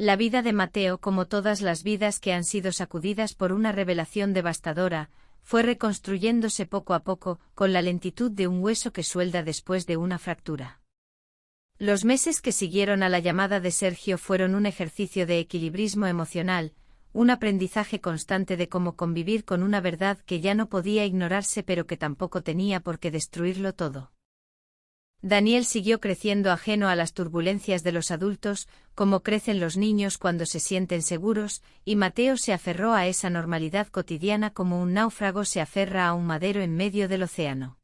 La vida de Mateo, como todas las vidas que han sido sacudidas por una revelación devastadora, fue reconstruyéndose poco a poco, con la lentitud de un hueso que suelda después de una fractura. Los meses que siguieron a la llamada de Sergio fueron un ejercicio de equilibrismo emocional, un aprendizaje constante de cómo convivir con una verdad que ya no podía ignorarse pero que tampoco tenía por qué destruirlo todo. Daniel siguió creciendo ajeno a las turbulencias de los adultos, como crecen los niños cuando se sienten seguros, y Mateo se aferró a esa normalidad cotidiana como un náufrago se aferra a un madero en medio del océano.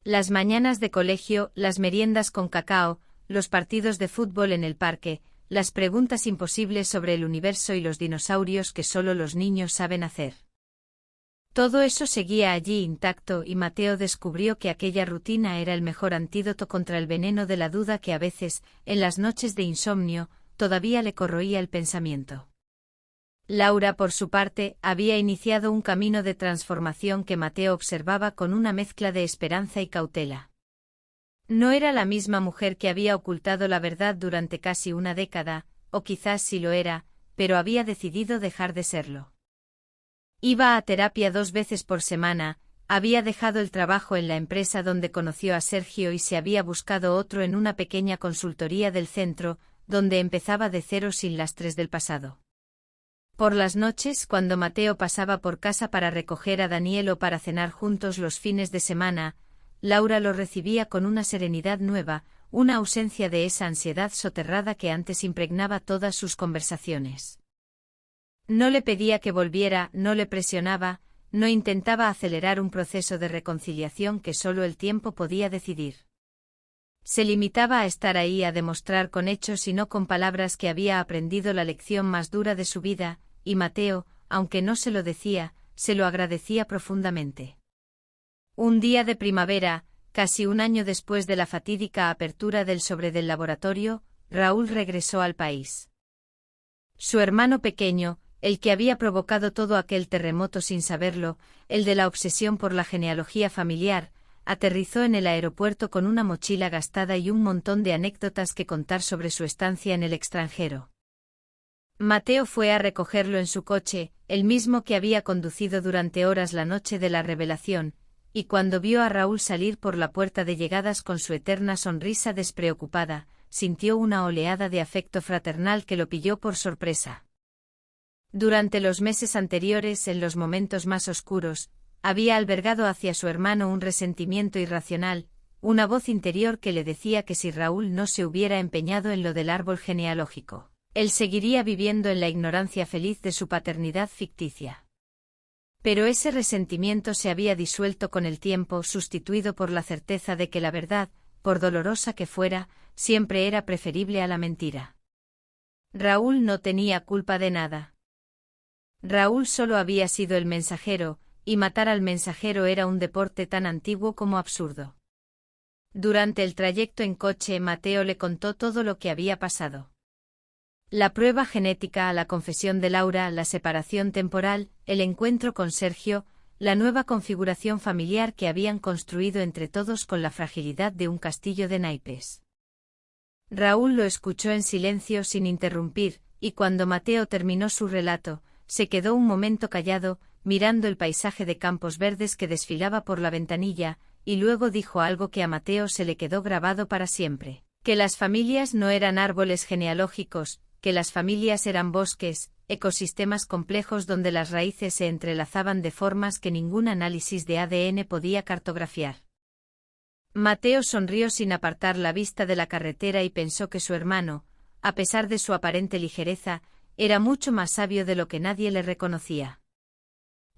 Las mañanas de colegio, las meriendas con cacao, los partidos de fútbol en el parque, las preguntas imposibles sobre el universo y los dinosaurios que solo los niños saben hacer. Todo eso seguía allí intacto y Mateo descubrió que aquella rutina era el mejor antídoto contra el veneno de la duda que a veces, en las noches de insomnio, todavía le corroía el pensamiento. Laura, por su parte, había iniciado un camino de transformación que Mateo observaba con una mezcla de esperanza y cautela. No era la misma mujer que había ocultado la verdad durante casi una década, o quizás sí lo era, pero había decidido dejar de serlo. Iba a terapia 2 veces por semana, había dejado el trabajo en la empresa donde conoció a Sergio y se había buscado otro en una pequeña consultoría del centro, donde empezaba de cero sin lastres del pasado. Por las noches, cuando Mateo pasaba por casa para recoger a Daniel o para cenar juntos los fines de semana, Laura lo recibía con una serenidad nueva, una ausencia de esa ansiedad soterrada que antes impregnaba todas sus conversaciones. No le pedía que volviera, no le presionaba, no intentaba acelerar un proceso de reconciliación que solo el tiempo podía decidir. Se limitaba a estar ahí, a demostrar con hechos y no con palabras que había aprendido la lección más dura de su vida, y Mateo, aunque no se lo decía, se lo agradecía profundamente. Un día de primavera, casi un año después de la fatídica apertura del sobre del laboratorio, Raúl regresó al país. Su hermano pequeño, el que había provocado todo aquel terremoto sin saberlo, el de la obsesión por la genealogía familiar, aterrizó en el aeropuerto con una mochila gastada y un montón de anécdotas que contar sobre su estancia en el extranjero. Mateo fue a recogerlo en su coche, el mismo que había conducido durante horas la noche de la revelación, y cuando vio a Raúl salir por la puerta de llegadas con su eterna sonrisa despreocupada, sintió una oleada de afecto fraternal que lo pilló por sorpresa. Durante los meses anteriores, en los momentos más oscuros, había albergado hacia su hermano un resentimiento irracional, una voz interior que le decía que si Raúl no se hubiera empeñado en lo del árbol genealógico, él seguiría viviendo en la ignorancia feliz de su paternidad ficticia. Pero ese resentimiento se había disuelto con el tiempo, sustituido por la certeza de que la verdad, por dolorosa que fuera, siempre era preferible a la mentira. Raúl no tenía culpa de nada. Raúl solo había sido el mensajero, y matar al mensajero era un deporte tan antiguo como absurdo. Durante el trayecto en coche, Mateo le contó todo lo que había pasado. La prueba genética, la confesión de Laura, la separación temporal, el encuentro con Sergio, la nueva configuración familiar que habían construido entre todos con la fragilidad de un castillo de naipes. Raúl lo escuchó en silencio sin interrumpir, y cuando Mateo terminó su relato, se quedó un momento callado, mirando el paisaje de campos verdes que desfilaba por la ventanilla, y luego dijo algo que a Mateo se le quedó grabado para siempre, que las familias no eran árboles genealógicos, que las familias eran bosques, ecosistemas complejos donde las raíces se entrelazaban de formas que ningún análisis de ADN podía cartografiar. Mateo sonrió sin apartar la vista de la carretera y pensó que su hermano, a pesar de su aparente ligereza, era mucho más sabio de lo que nadie le reconocía.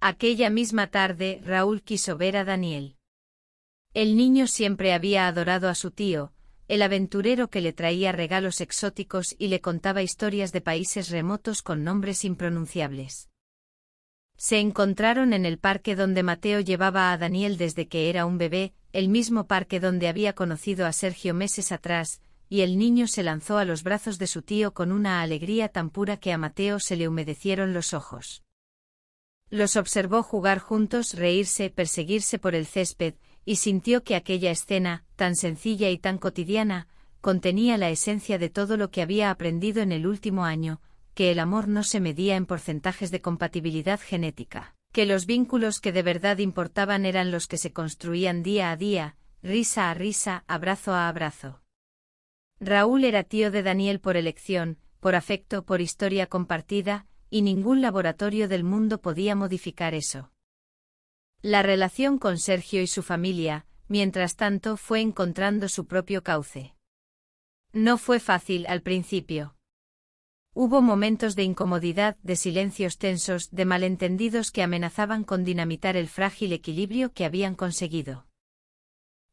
Aquella misma tarde, Raúl quiso ver a Daniel. El niño siempre había adorado a su tío, el aventurero que le traía regalos exóticos y le contaba historias de países remotos con nombres impronunciables. Se encontraron en el parque donde Mateo llevaba a Daniel desde que era un bebé, el mismo parque donde había conocido a Sergio meses atrás, y el niño se lanzó a los brazos de su tío con una alegría tan pura que a Mateo se le humedecieron los ojos. Los observó jugar juntos, reírse, perseguirse por el césped, y sintió que aquella escena, tan sencilla y tan cotidiana, contenía la esencia de todo lo que había aprendido en el último año, que el amor no se medía en porcentajes de compatibilidad genética, que los vínculos que de verdad importaban eran los que se construían día a día, risa a risa, abrazo a abrazo. Raúl era tío de Daniel por elección, por afecto, por historia compartida, y ningún laboratorio del mundo podía modificar eso. La relación con Sergio y su familia, mientras tanto, fue encontrando su propio cauce. No fue fácil al principio. Hubo momentos de incomodidad, de silencios tensos, de malentendidos que amenazaban con dinamitar el frágil equilibrio que habían conseguido.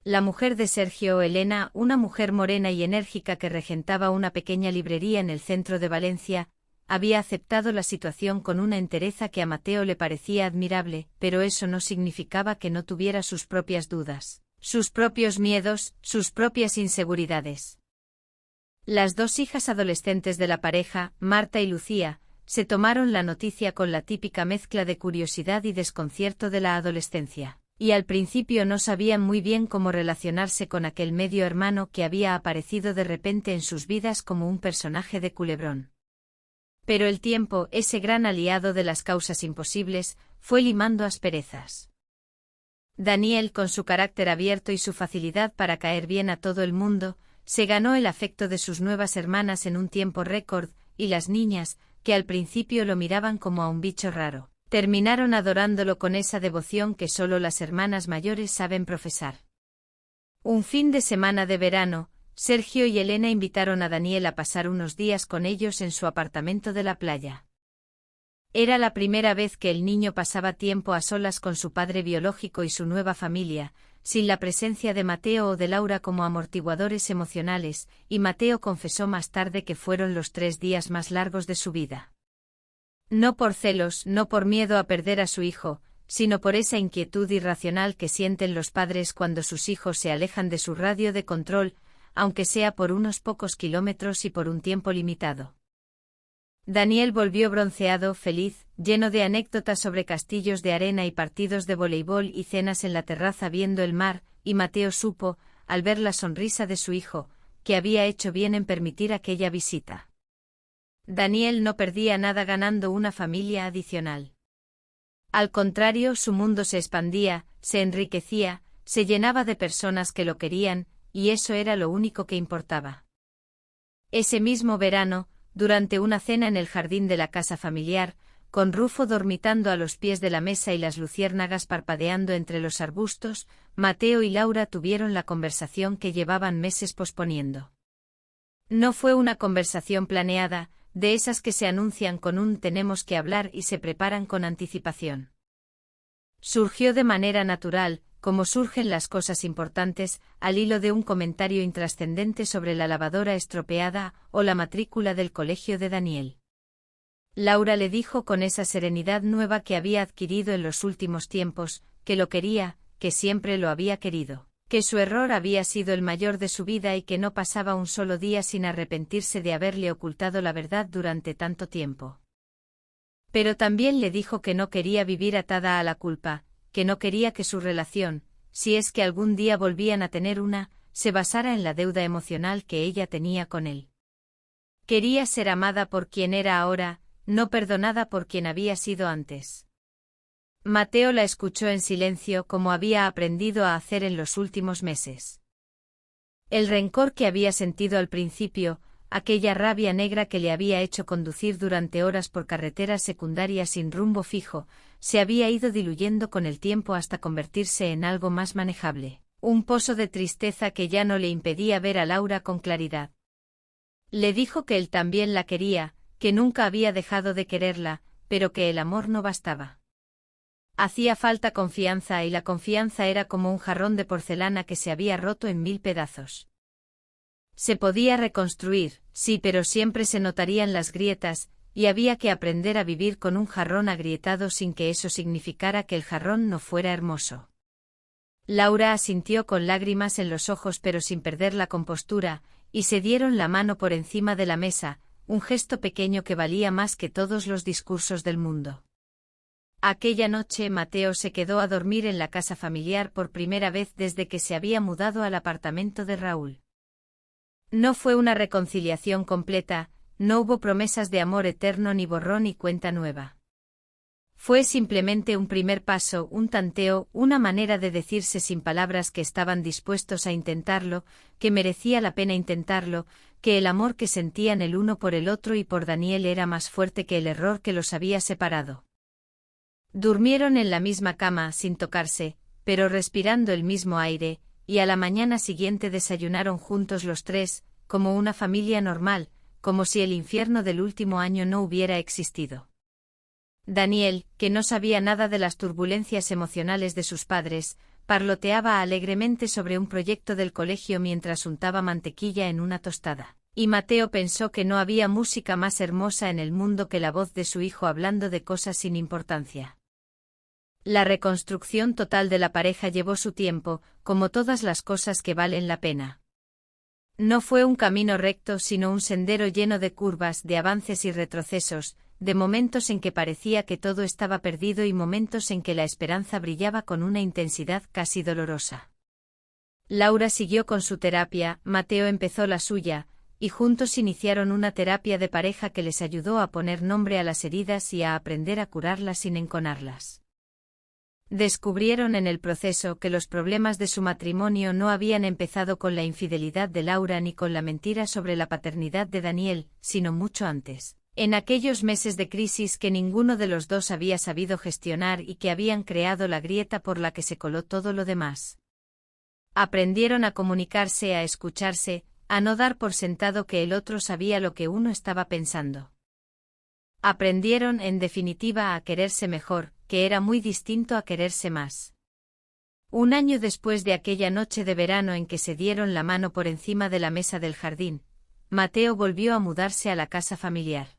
La mujer de Sergio, Elena, una mujer morena y enérgica que regentaba una pequeña librería en el centro de Valencia, había aceptado la situación con una entereza que a Mateo le parecía admirable, pero eso no significaba que no tuviera sus propias dudas, sus propios miedos, sus propias inseguridades. Las dos hijas adolescentes de la pareja, Marta y Lucía, se tomaron la noticia con la típica mezcla de curiosidad y desconcierto de la adolescencia. Y al principio no sabían muy bien cómo relacionarse con aquel medio hermano que había aparecido de repente en sus vidas como un personaje de culebrón. Pero el tiempo, ese gran aliado de las causas imposibles, fue limando asperezas. Daniel, con su carácter abierto y su facilidad para caer bien a todo el mundo, se ganó el afecto de sus nuevas hermanas en un tiempo récord, y las niñas, que al principio lo miraban como a un bicho raro, terminaron adorándolo con esa devoción que solo las hermanas mayores saben profesar. Un fin de semana de verano, Sergio y Elena invitaron a Daniel a pasar unos días con ellos en su apartamento de la playa. Era la primera vez que el niño pasaba tiempo a solas con su padre biológico y su nueva familia, sin la presencia de Mateo o de Laura como amortiguadores emocionales, y Mateo confesó más tarde que fueron los 3 días más largos de su vida. No por celos, no por miedo a perder a su hijo, sino por esa inquietud irracional que sienten los padres cuando sus hijos se alejan de su radio de control, aunque sea por unos pocos kilómetros y por un tiempo limitado. Daniel volvió bronceado, feliz, lleno de anécdotas sobre castillos de arena y partidos de voleibol y cenas en la terraza viendo el mar, y Mateo supo, al ver la sonrisa de su hijo, que había hecho bien en permitir aquella visita. Daniel no perdía nada ganando una familia adicional. Al contrario, su mundo se expandía, se enriquecía, se llenaba de personas que lo querían, y eso era lo único que importaba. Ese mismo verano, durante una cena en el jardín de la casa familiar, con Rufo dormitando a los pies de la mesa y las luciérnagas parpadeando entre los arbustos, Mateo y Laura tuvieron la conversación que llevaban meses posponiendo. No fue una conversación planeada, de esas que se anuncian con un tenemos que hablar y se preparan con anticipación. Surgió de manera natural, como surgen las cosas importantes, al hilo de un comentario intrascendente sobre la lavadora estropeada o la matrícula del colegio de Daniel. Laura le dijo con esa serenidad nueva que había adquirido en los últimos tiempos, que lo quería, que siempre lo había querido, que su error había sido el mayor de su vida y que no pasaba un solo día sin arrepentirse de haberle ocultado la verdad durante tanto tiempo. Pero también le dijo que no quería vivir atada a la culpa, que no quería que su relación, si es que algún día volvían a tener una, se basara en la deuda emocional que ella tenía con él. Quería ser amada por quien era ahora, no perdonada por quien había sido antes. Mateo la escuchó en silencio como había aprendido a hacer en los últimos meses. El rencor que había sentido al principio, aquella rabia negra que le había hecho conducir durante horas por carreteras secundarias sin rumbo fijo, se había ido diluyendo con el tiempo hasta convertirse en algo más manejable, un pozo de tristeza que ya no le impedía ver a Laura con claridad. Le dijo que él también la quería, que nunca había dejado de quererla, pero que el amor no bastaba. Hacía falta confianza y la confianza era como un jarrón de porcelana que se había roto en 1000 pedazos. Se podía reconstruir, sí, pero siempre se notarían las grietas, y había que aprender a vivir con un jarrón agrietado sin que eso significara que el jarrón no fuera hermoso. Laura asintió con lágrimas en los ojos pero sin perder la compostura, y se dieron la mano por encima de la mesa, un gesto pequeño que valía más que todos los discursos del mundo. Aquella noche Mateo se quedó a dormir en la casa familiar por primera vez desde que se había mudado al apartamento de Raúl. No fue una reconciliación completa, no hubo promesas de amor eterno ni borrón y cuenta nueva. Fue simplemente un primer paso, un tanteo, una manera de decirse sin palabras que estaban dispuestos a intentarlo, que merecía la pena intentarlo, que el amor que sentían el uno por el otro y por Daniel era más fuerte que el error que los había separado. Durmieron en la misma cama sin tocarse, pero respirando el mismo aire, y a la mañana siguiente desayunaron juntos los tres, como una familia normal, como si el infierno del último año no hubiera existido. Daniel, que no sabía nada de las turbulencias emocionales de sus padres, parloteaba alegremente sobre un proyecto del colegio mientras untaba mantequilla en una tostada, y Mateo pensó que no había música más hermosa en el mundo que la voz de su hijo hablando de cosas sin importancia. La reconstrucción total de la pareja llevó su tiempo, como todas las cosas que valen la pena. No fue un camino recto sino un sendero lleno de curvas, de avances y retrocesos, de momentos en que parecía que todo estaba perdido y momentos en que la esperanza brillaba con una intensidad casi dolorosa. Laura siguió con su terapia, Mateo empezó la suya, y juntos iniciaron una terapia de pareja que les ayudó a poner nombre a las heridas y a aprender a curarlas sin enconarlas. Descubrieron en el proceso que los problemas de su matrimonio no habían empezado con la infidelidad de Laura ni con la mentira sobre la paternidad de Daniel, sino mucho antes, en aquellos meses de crisis que ninguno de los dos había sabido gestionar y que habían creado la grieta por la que se coló todo lo demás. Aprendieron a comunicarse, a escucharse, a no dar por sentado que el otro sabía lo que uno estaba pensando. Aprendieron, en definitiva, a quererse mejor, que era muy distinto a quererse más. Un año después de aquella noche de verano en que se dieron la mano por encima de la mesa del jardín, Mateo volvió a mudarse a la casa familiar.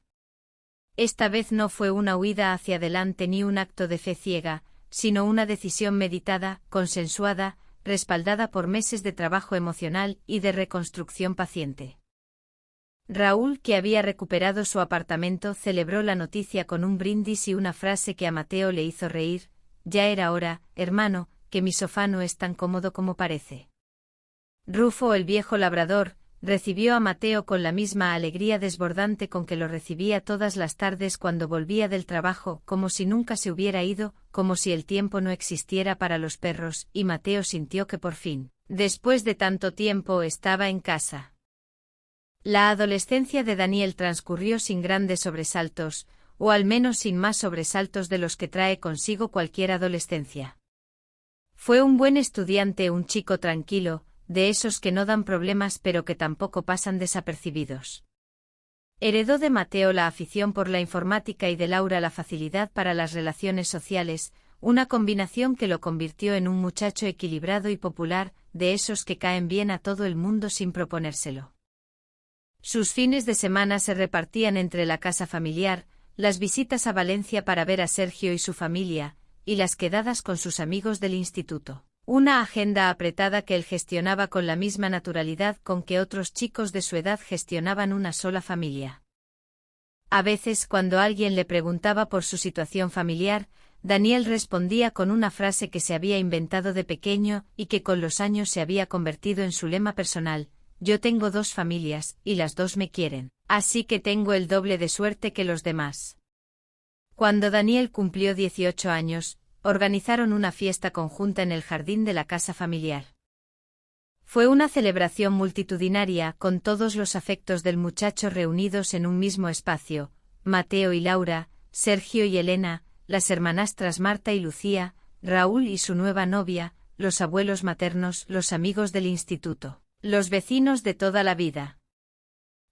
Esta vez no fue una huida hacia adelante ni un acto de fe ciega, sino una decisión meditada, consensuada, respaldada por meses de trabajo emocional y de reconstrucción paciente. Raúl, que había recuperado su apartamento, celebró la noticia con un brindis y una frase que a Mateo le hizo reír: «Ya era hora, hermano, que mi sofá no es tan cómodo como parece». Rufo, el viejo labrador, recibió a Mateo con la misma alegría desbordante con que lo recibía todas las tardes cuando volvía del trabajo, como si nunca se hubiera ido, como si el tiempo no existiera para los perros, y Mateo sintió que por fin, después de tanto tiempo, estaba en casa. La adolescencia de Daniel transcurrió sin grandes sobresaltos, o al menos sin más sobresaltos de los que trae consigo cualquier adolescencia. Fue un buen estudiante, un chico tranquilo, de esos que no dan problemas pero que tampoco pasan desapercibidos. Heredó de Mateo la afición por la informática y de Laura la facilidad para las relaciones sociales, una combinación que lo convirtió en un muchacho equilibrado y popular, de esos que caen bien a todo el mundo sin proponérselo. Sus fines de semana se repartían entre la casa familiar, las visitas a Valencia para ver a Sergio y su familia, y las quedadas con sus amigos del instituto. Una agenda apretada que él gestionaba con la misma naturalidad con que otros chicos de su edad gestionaban una sola familia. A veces, cuando alguien le preguntaba por su situación familiar, Daniel respondía con una frase que se había inventado de pequeño y que con los años se había convertido en su lema personal: «Yo tengo 2 familias, y las 2 me quieren, así que tengo el doble de suerte que los demás». Cuando Daniel cumplió 18 años, organizaron una fiesta conjunta en el jardín de la casa familiar. Fue una celebración multitudinaria, con todos los afectos del muchacho reunidos en un mismo espacio: Mateo y Laura, Sergio y Elena, las hermanastras Marta y Lucía, Raúl y su nueva novia, los abuelos maternos, los amigos del instituto, los vecinos de toda la vida.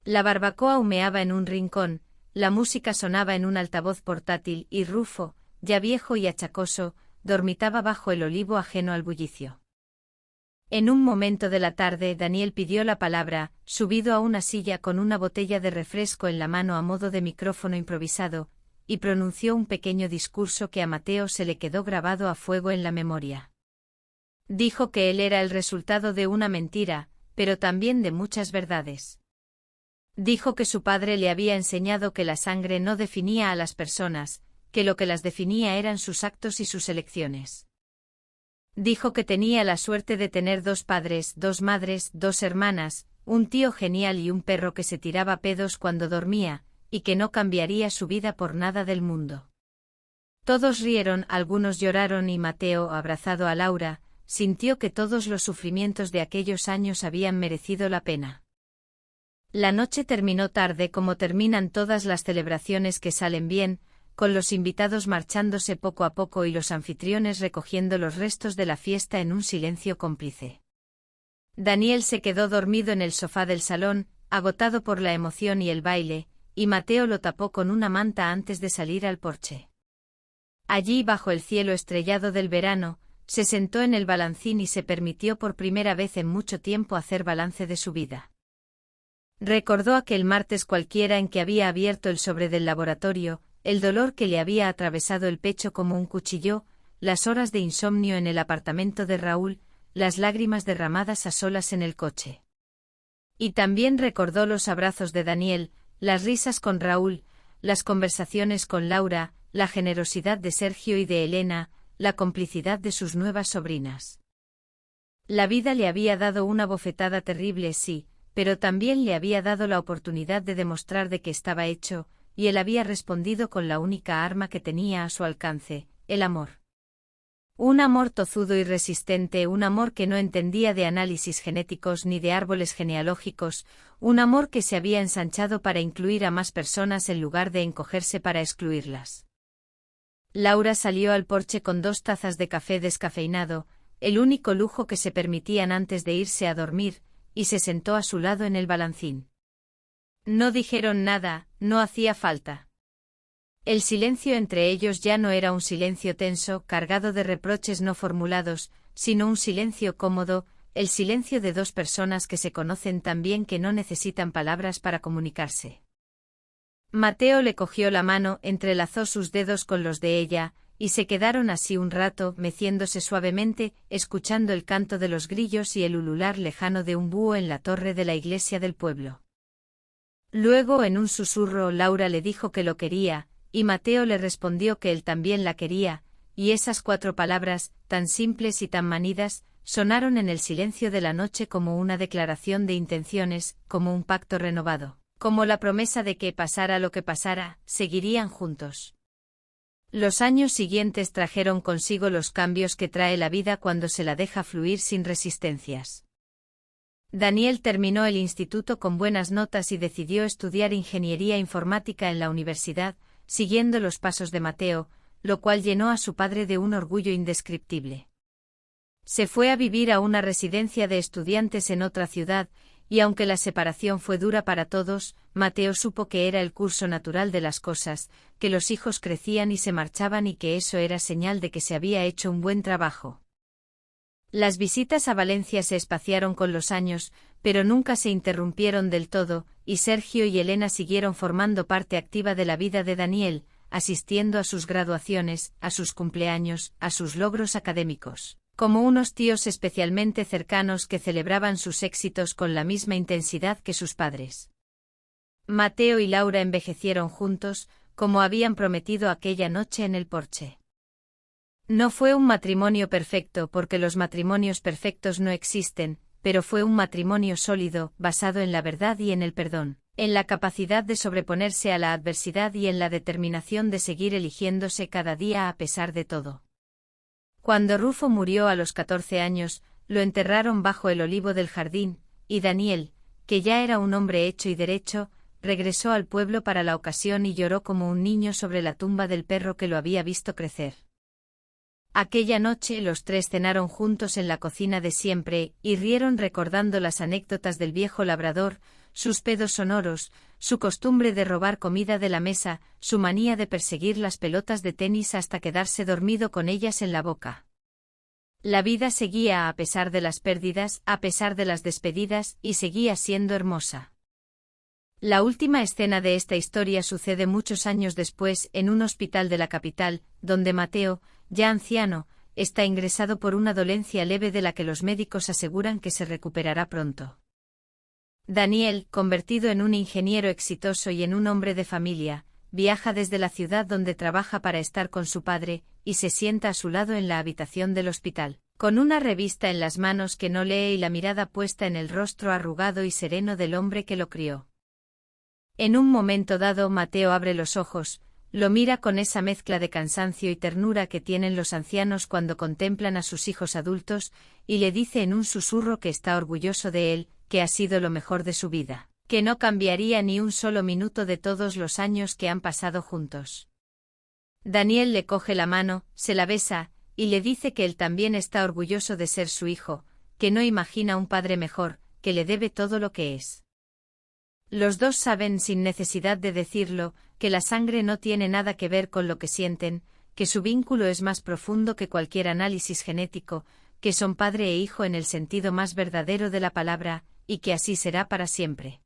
La barbacoa humeaba en un rincón, la música sonaba en un altavoz portátil y Rufo, ya viejo y achacoso, dormitaba bajo el olivo ajeno al bullicio. En un momento de la tarde Daniel pidió la palabra, subido a una silla con una botella de refresco en la mano a modo de micrófono improvisado, y pronunció un pequeño discurso que a Mateo se le quedó grabado a fuego en la memoria. Dijo que él era el resultado de una mentira, pero también de muchas verdades. Dijo que su padre le había enseñado que la sangre no definía a las personas, que lo que las definía eran sus actos y sus elecciones. Dijo que tenía la suerte de tener 2 padres, 2 madres, 2 hermanas, un tío genial y un perro que se tiraba pedos cuando dormía, y que no cambiaría su vida por nada del mundo. Todos rieron, algunos lloraron y Mateo, abrazado a Laura, sintió que todos los sufrimientos de aquellos años habían merecido la pena. La noche terminó tarde como terminan todas las celebraciones que salen bien, con los invitados marchándose poco a poco y los anfitriones recogiendo los restos de la fiesta en un silencio cómplice. Daniel se quedó dormido en el sofá del salón, agotado por la emoción y el baile, y Mateo lo tapó con una manta antes de salir al porche. Allí, bajo el cielo estrellado del verano, se sentó en el balancín y se permitió por primera vez en mucho tiempo hacer balance de su vida. Recordó aquel martes cualquiera en que había abierto el sobre del laboratorio, el dolor que le había atravesado el pecho como un cuchillo, las horas de insomnio en el apartamento de Raúl, las lágrimas derramadas a solas en el coche. Y también recordó los abrazos de Daniel, las risas con Raúl, las conversaciones con Laura, la generosidad de Sergio y de Elena, la complicidad de sus nuevas sobrinas. La vida le había dado una bofetada terrible, sí, pero también le había dado la oportunidad de demostrar de qué estaba hecho, y él había respondido con la única arma que tenía a su alcance, el amor. Un amor tozudo y resistente, un amor que no entendía de análisis genéticos ni de árboles genealógicos, un amor que se había ensanchado para incluir a más personas en lugar de encogerse para excluirlas. Laura salió al porche con 2 tazas de café descafeinado, el único lujo que se permitían antes de irse a dormir, y se sentó a su lado en el balancín. No dijeron nada, no hacía falta. El silencio entre ellos ya no era un silencio tenso, cargado de reproches no formulados, sino un silencio cómodo, el silencio de 2 personas que se conocen tan bien que no necesitan palabras para comunicarse. Mateo le cogió la mano, entrelazó sus dedos con los de ella, y se quedaron así un rato, meciéndose suavemente, escuchando el canto de los grillos y el ulular lejano de un búho en la torre de la iglesia del pueblo. Luego, en un susurro, Laura le dijo que lo quería, y Mateo le respondió que él también la quería, y esas 4 palabras, tan simples y tan manidas, sonaron en el silencio de la noche como una declaración de intenciones, como un pacto renovado, como la promesa de que, pasara lo que pasara, seguirían juntos. Los años siguientes trajeron consigo los cambios que trae la vida cuando se la deja fluir sin resistencias. Daniel terminó el instituto con buenas notas y decidió estudiar ingeniería informática en la universidad, siguiendo los pasos de Mateo, lo cual llenó a su padre de un orgullo indescriptible. Se fue a vivir a una residencia de estudiantes en otra ciudad, y aunque la separación fue dura para todos, Mateo supo que era el curso natural de las cosas, que los hijos crecían y se marchaban y que eso era señal de que se había hecho un buen trabajo. Las visitas a Valencia se espaciaron con los años, pero nunca se interrumpieron del todo, y Sergio y Elena siguieron formando parte activa de la vida de Daniel, asistiendo a sus graduaciones, a sus cumpleaños, a sus logros académicos, como unos tíos especialmente cercanos que celebraban sus éxitos con la misma intensidad que sus padres. Mateo y Laura envejecieron juntos, como habían prometido aquella noche en el porche. No fue un matrimonio perfecto porque los matrimonios perfectos no existen, pero fue un matrimonio sólido, basado en la verdad y en el perdón, en la capacidad de sobreponerse a la adversidad y en la determinación de seguir eligiéndose cada día a pesar de todo. Cuando Rufo murió a los 14 años, lo enterraron bajo el olivo del jardín, y Daniel, que ya era un hombre hecho y derecho, regresó al pueblo para la ocasión y lloró como un niño sobre la tumba del perro que lo había visto crecer. Aquella noche los 3 cenaron juntos en la cocina de siempre, y rieron recordando las anécdotas del viejo labrador, sus pedos sonoros, su costumbre de robar comida de la mesa, su manía de perseguir las pelotas de tenis hasta quedarse dormido con ellas en la boca. La vida seguía a pesar de las pérdidas, a pesar de las despedidas, y seguía siendo hermosa. La última escena de esta historia sucede muchos años después en un hospital de la capital, donde Mateo, ya anciano, está ingresado por una dolencia leve de la que los médicos aseguran que se recuperará pronto. Daniel, convertido en un ingeniero exitoso y en un hombre de familia, viaja desde la ciudad donde trabaja para estar con su padre, y se sienta a su lado en la habitación del hospital, con una revista en las manos que no lee y la mirada puesta en el rostro arrugado y sereno del hombre que lo crió. En un momento dado Mateo abre los ojos, lo mira con esa mezcla de cansancio y ternura que tienen los ancianos cuando contemplan a sus hijos adultos, y le dice en un susurro que está orgulloso de él, que ha sido lo mejor de su vida, que no cambiaría ni un solo minuto de todos los años que han pasado juntos. Daniel le coge la mano, se la besa, y le dice que él también está orgulloso de ser su hijo, que no imagina un padre mejor, que le debe todo lo que es. Los dos saben sin necesidad de decirlo, que la sangre no tiene nada que ver con lo que sienten, que su vínculo es más profundo que cualquier análisis genético, que son padre e hijo en el sentido más verdadero de la palabra, y que así será para siempre.